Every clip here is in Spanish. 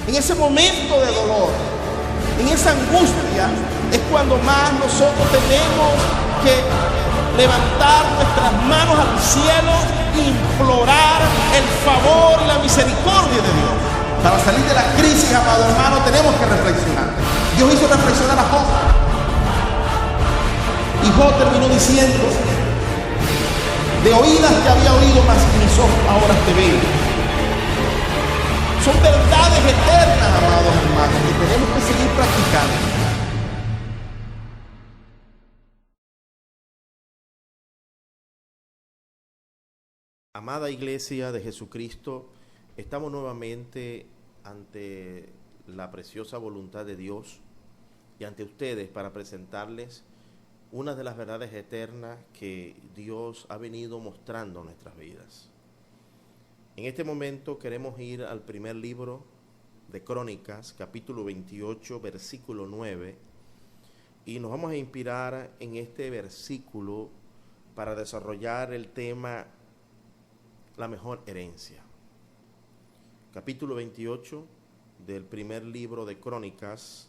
En ese momento de dolor, en esa angustia, es cuando más nosotros tenemos que levantar nuestras manos al cielo e implorar el favor y la misericordia de Dios. Para salir de la crisis, amado hermano, tenemos que reflexionar. Dios hizo reflexionar a Job. Y Job terminó diciendo: de oídas te había oído, mas mis ojos ahora te ven. Son verdades eternas, amados hermanos, que tenemos que seguir practicando. Amada Iglesia de Jesucristo, estamos nuevamente ante la preciosa voluntad de Dios y ante ustedes para presentarles una de las verdades eternas que Dios ha venido mostrando en nuestras vidas. En este momento queremos ir al primer libro de Crónicas, capítulo 28, versículo 9, y nos vamos a inspirar en este versículo para desarrollar el tema la mejor herencia. Capítulo 28 del primer libro de Crónicas,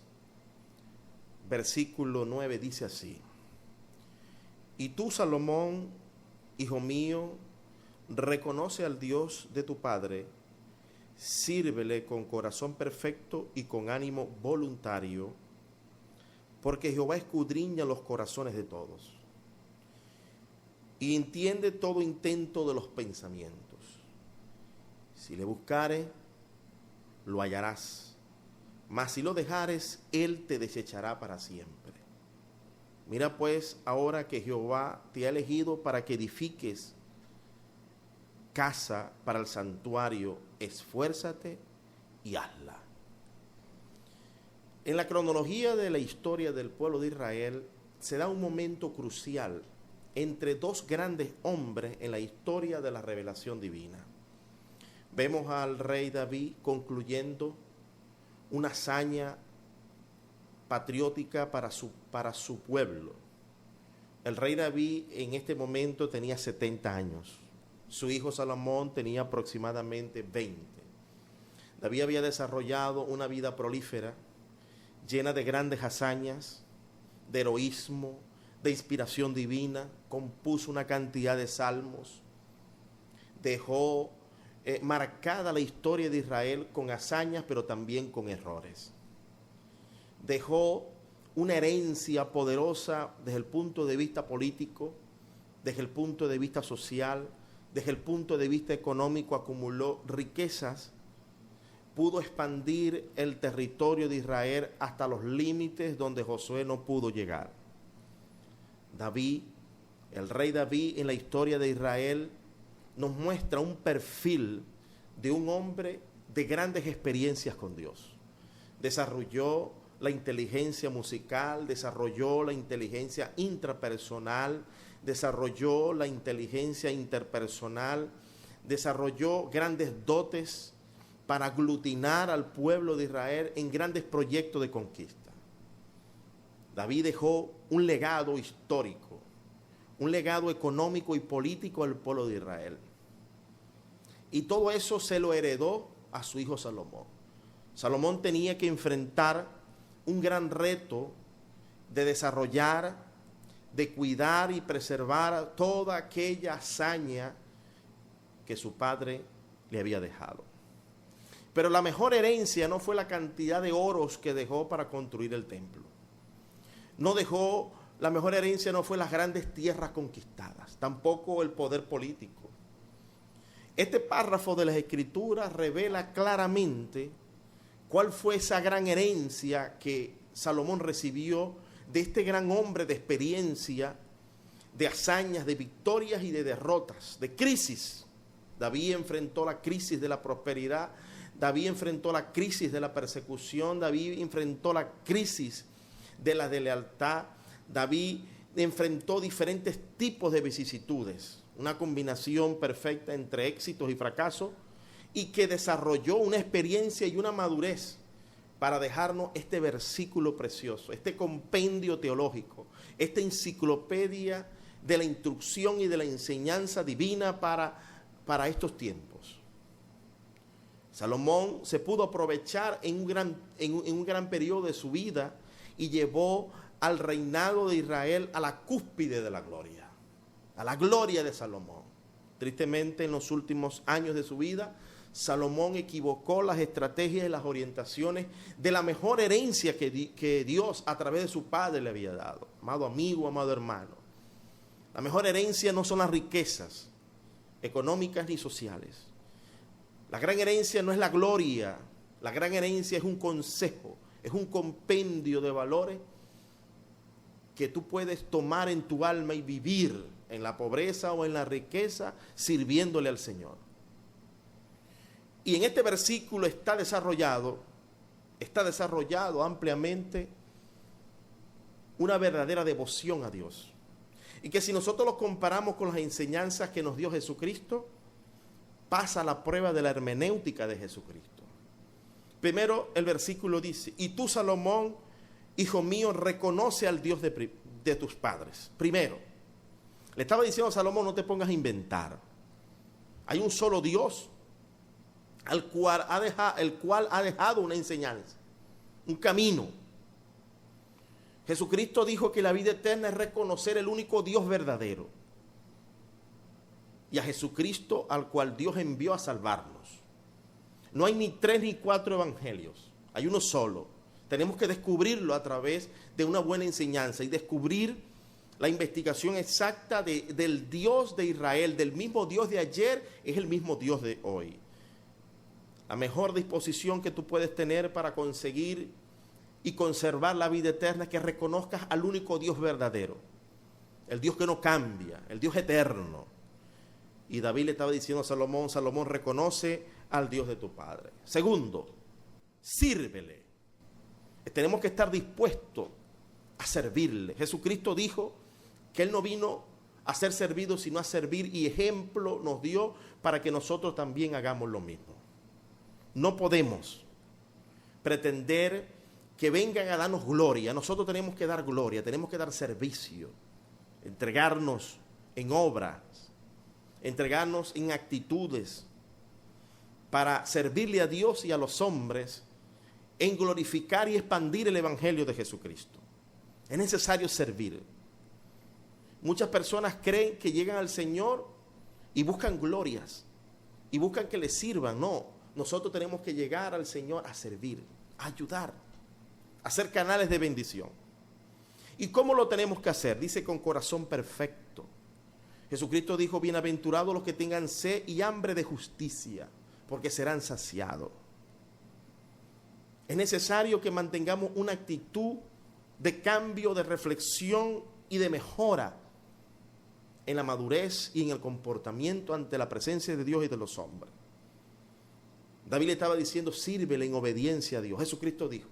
versículo 9 dice así: y tú, Salomón, hijo mío, reconoce al Dios de tu padre, sírvele con corazón perfecto y con ánimo voluntario, porque Jehová escudriña los corazones de todos y entiende todo intento de los pensamientos. Si le buscares, lo hallarás, mas si lo dejares, él te desechará para siempre. Mira pues ahora que Jehová te ha elegido para que edifiques casa para el santuario, esfuérzate y hazla. En la cronología de la historia del pueblo de Israel se da un momento crucial entre dos grandes hombres en la historia de la revelación divina. Vemos al rey David concluyendo una hazaña patriótica para su pueblo. El rey David en este momento tenía 70 años. Su hijo Salomón tenía aproximadamente 20. David había desarrollado una vida prolífera, llena de grandes hazañas, de heroísmo, de inspiración divina. Compuso una cantidad de salmos. Dejó marcada la historia de Israel con hazañas, pero también con errores. Dejó una herencia poderosa desde el punto de vista político, desde el punto de vista social, desde el punto de vista económico. Acumuló riquezas, pudo expandir el territorio de Israel hasta los límites donde Josué no pudo llegar. David, el rey David en la historia de Israel, nos muestra un perfil de un hombre de grandes experiencias con Dios. Desarrolló la inteligencia musical, desarrolló la inteligencia intrapersonal, desarrolló la inteligencia interpersonal, desarrolló grandes dotes para aglutinar al pueblo de Israel en grandes proyectos de conquista. David dejó un legado histórico, un legado económico y político al pueblo de Israel. Y todo eso se lo heredó a su hijo Salomón. Salomón tenía que enfrentar un gran reto de desarrollar, de cuidar y preservar toda aquella hazaña que su padre le había dejado. Pero la mejor herencia no fue la cantidad de oros que dejó para construir el templo. La mejor herencia no fue las grandes tierras conquistadas, tampoco el poder político. Este párrafo de las Escrituras revela claramente cuál fue esa gran herencia que Salomón recibió de este gran hombre de experiencia, de hazañas, de victorias y de derrotas, de crisis. David enfrentó la crisis de la prosperidad, David enfrentó la crisis de la persecución, David enfrentó la crisis de la deslealtad, David enfrentó diferentes tipos de vicisitudes, una combinación perfecta entre éxitos y fracasos, y que desarrolló una experiencia y una madurez para dejarnos este versículo precioso, este compendio teológico, esta enciclopedia de la instrucción y de la enseñanza divina para estos tiempos. Salomón se pudo aprovechar en un gran periodo de su vida y llevó al reinado de Israel a la cúspide de la gloria de Salomón. Tristemente, en los últimos años de su vida, Salomón equivocó las estrategias y las orientaciones de la mejor herencia que Dios a través de su padre le había dado. Amado amigo, amado hermano, la mejor herencia no son las riquezas económicas ni sociales. La gran herencia no es la gloria, la gran herencia es un consejo, es un compendio de valores que tú puedes tomar en tu alma y vivir en la pobreza o en la riqueza sirviéndole al Señor. Y en este versículo está desarrollado ampliamente una verdadera devoción a Dios. Y que si nosotros lo comparamos con las enseñanzas que nos dio Jesucristo, pasa la prueba de la hermenéutica de Jesucristo. Primero el versículo dice: y tú, Salomón, hijo mío, reconoce al Dios de tus padres. Primero, le estaba diciendo a Salomón: no te pongas a inventar. Hay un solo Dios, el cual ha dejado una enseñanza, un camino. Jesucristo dijo que la vida eterna es reconocer el único Dios verdadero y a Jesucristo al cual Dios envió a salvarnos. No hay ni 3 ni 4 evangelios, hay uno solo. Tenemos que descubrirlo a través de una buena enseñanza y descubrir la investigación exacta del Dios de Israel, del mismo Dios de ayer, es el mismo Dios de hoy. La mejor disposición que tú puedes tener para conseguir y conservar la vida eterna es que reconozcas al único Dios verdadero, el Dios que no cambia, el Dios eterno. Y David le estaba diciendo a Salomón: Salomón, reconoce al Dios de tu padre. Segundo, sírvele. Tenemos que estar dispuestos a servirle. Jesucristo dijo que Él no vino a ser servido, sino a servir, y ejemplo nos dio para que nosotros también hagamos lo mismo. No podemos pretender que vengan a darnos gloria. Nosotros tenemos que dar gloria, tenemos que dar servicio, entregarnos en obras, entregarnos en actitudes para servirle a Dios y a los hombres en glorificar y expandir el evangelio de Jesucristo. Es necesario servir. Muchas personas creen que llegan al Señor y buscan glorias y buscan que les sirvan. No, nosotros tenemos que llegar al Señor a servir, a ayudar, a ser canales de bendición. ¿Y cómo lo tenemos que hacer? Dice: con corazón perfecto. Jesucristo dijo: bienaventurados los que tengan sed y hambre de justicia, porque serán saciados. Es necesario que mantengamos una actitud de cambio, de reflexión y de mejora en la madurez y en el comportamiento ante la presencia de Dios y de los hombres. David le estaba diciendo: sírvele en obediencia a Dios. Jesucristo dijo: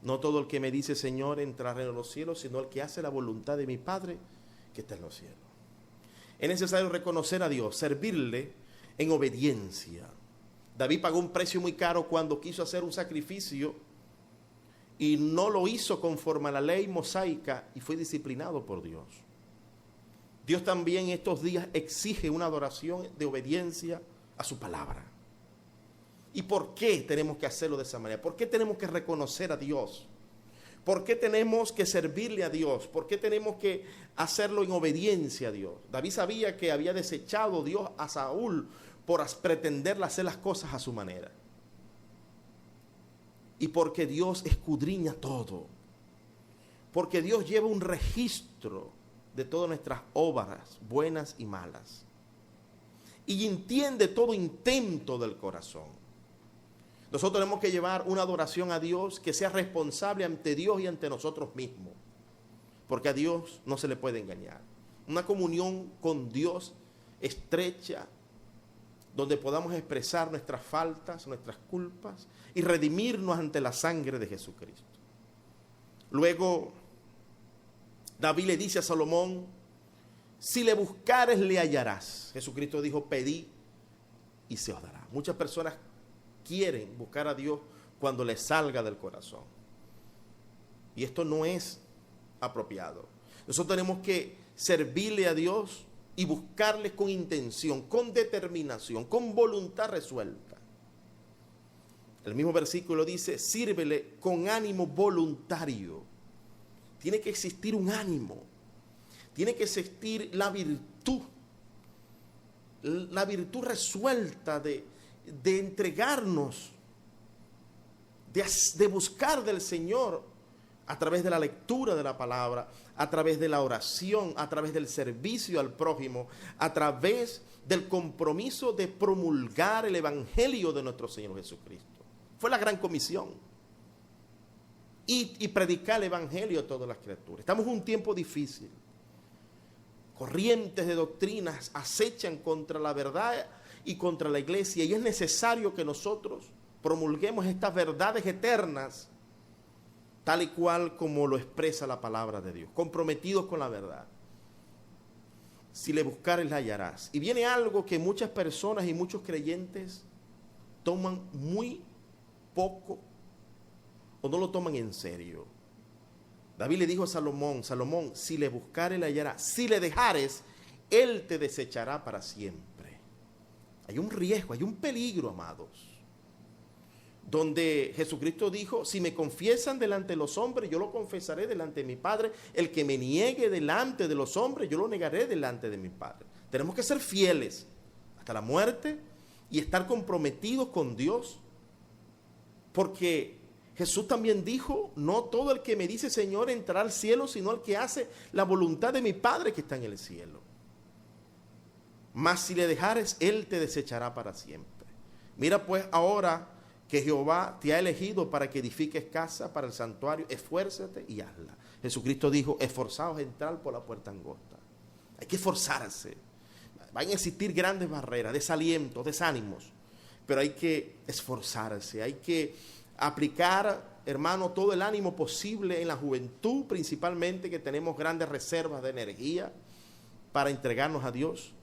no todo el que me dice Señor entrará en los cielos, sino el que hace la voluntad de mi Padre que está en los cielos. Es necesario reconocer a Dios, servirle en obediencia. David pagó un precio muy caro cuando quiso hacer un sacrificio y no lo hizo conforme a la ley mosaica y fue disciplinado por Dios. Dios también en estos días exige una adoración de obediencia a su palabra. ¿Y por qué tenemos que hacerlo de esa manera? ¿Por qué tenemos que reconocer a Dios? ¿Por qué tenemos que servirle a Dios? ¿Por qué tenemos que hacerlo en obediencia a Dios? David sabía que había desechado Dios a Saúl por pretender hacer las cosas a su manera. Y porque Dios escudriña todo. Porque Dios lleva un registro de todas nuestras obras, buenas y malas. Y entiende todo intento del corazón. Nosotros tenemos que llevar una adoración a Dios que sea responsable ante Dios y ante nosotros mismos. Porque a Dios no se le puede engañar. Una comunión con Dios estrecha, donde podamos expresar nuestras faltas, nuestras culpas y redimirnos ante la sangre de Jesucristo. Luego, David le dice a Salomón: si le buscares, le hallarás. Jesucristo dijo: pedid y se os dará. Muchas personas quieren buscar a Dios cuando les salga del corazón. Y esto no es apropiado. Nosotros tenemos que servirle a Dios y buscarle con intención, con determinación, con voluntad resuelta. El mismo versículo dice, sírvele con ánimo voluntario. Tiene que existir un ánimo, tiene que existir la virtud resuelta de entregarnos, de buscar del Señor a través de la lectura de la palabra, a través de la oración, a través del servicio al prójimo, a través del compromiso de promulgar el evangelio de nuestro Señor Jesucristo. Fue la gran comisión. Y predicar el evangelio a todas las criaturas. Estamos en un tiempo difícil. Corrientes de doctrinas acechan contra la verdad y contra la iglesia, y es necesario que nosotros promulguemos estas verdades eternas tal y cual como lo expresa la palabra de Dios, comprometidos con la verdad. Si le buscares la hallarás. Y viene algo que muchas personas y muchos creyentes toman muy poco o no lo toman en serio. David le dijo a Salomón, Salomón, si le buscares la hallarás, si le dejares, él te desechará para siempre. Hay un riesgo, hay un peligro, amados, donde Jesucristo dijo, si me confiesan delante de los hombres, yo lo confesaré delante de mi Padre. El que me niegue delante de los hombres, yo lo negaré delante de mi Padre. Tenemos que ser fieles hasta la muerte y estar comprometidos con Dios, porque Jesús también dijo, no todo el que me dice Señor entrará al cielo, sino el que hace la voluntad de mi Padre que está en el cielo. Mas si le dejares, él te desechará para siempre. Mira pues ahora que Jehová te ha elegido para que edifiques casa para el santuario, esfuérzate y hazla. Jesucristo dijo, esforzaos a entrar por la puerta angosta. Hay que esforzarse. Van a existir grandes barreras, desalientos, desánimos, pero hay que esforzarse, hay que aplicar, hermano, todo el ánimo posible en la juventud, principalmente, que tenemos grandes reservas de energía para entregarnos a Dios.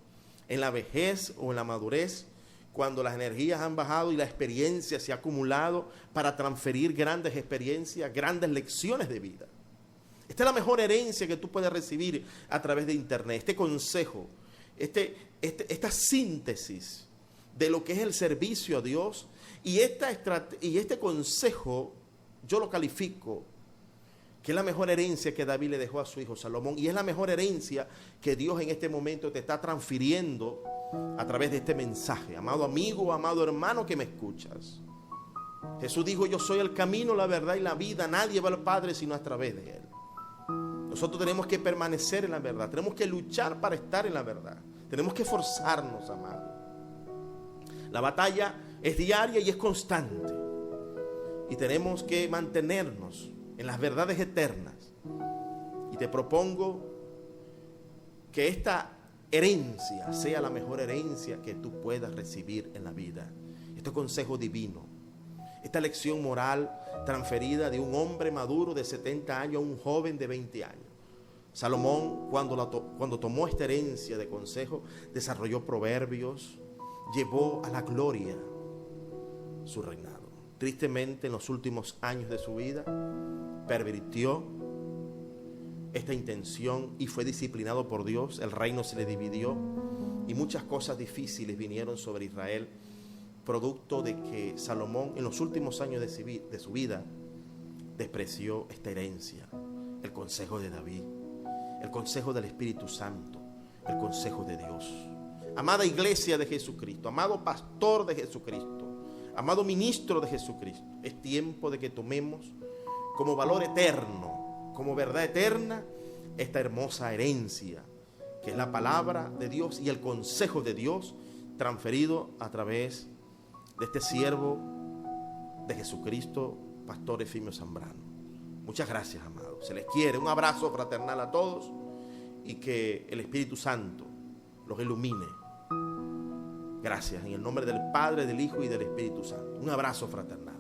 En la vejez o en la madurez, cuando las energías han bajado y la experiencia se ha acumulado, para transferir grandes experiencias, grandes lecciones de vida. Esta es la mejor herencia que tú puedes recibir a través de internet, este consejo, esta síntesis de lo que es el servicio a Dios, y este consejo yo lo califico que es la mejor herencia que David le dejó a su hijo Salomón, y es la mejor herencia que Dios en este momento te está transfiriendo a través de este mensaje. Amado amigo, amado hermano que me escuchas, Jesús dijo, yo soy el camino, la verdad y la vida, nadie va al Padre sino a través de Él. Nosotros tenemos que permanecer en la verdad, tenemos que luchar para estar en la verdad, tenemos que esforzarnos, amado. La batalla es diaria y es constante, y tenemos que mantenernos en las verdades eternas. Y te propongo que esta herencia sea la mejor herencia que tú puedas recibir en la vida. Este consejo divino, esta lección moral transferida de un hombre maduro de 70 años a un joven de 20 años. Salomón, cuando tomó esta herencia de consejo, desarrolló proverbios, llevó a la gloria su reinado. Tristemente, en los últimos años de su vida, pervirtió esta intención y fue disciplinado por Dios. El reino se le dividió y muchas cosas difíciles vinieron sobre Israel, producto de que Salomón en los últimos años de su vida despreció esta herencia, el consejo de David, el consejo del Espíritu Santo, el consejo de Dios. Amada iglesia de Jesucristo, amado pastor de Jesucristo, amado ministro de Jesucristo, es tiempo de que tomemos como valor eterno, como verdad eterna, esta hermosa herencia, que es la palabra de Dios y el consejo de Dios transferido a través de este siervo de Jesucristo, Pastor Efimio Zambrano. Muchas gracias, amados. Se les quiere. Un abrazo fraternal a todos y que el Espíritu Santo los ilumine. Gracias, en el nombre del Padre, del Hijo y del Espíritu Santo. Un abrazo fraternal.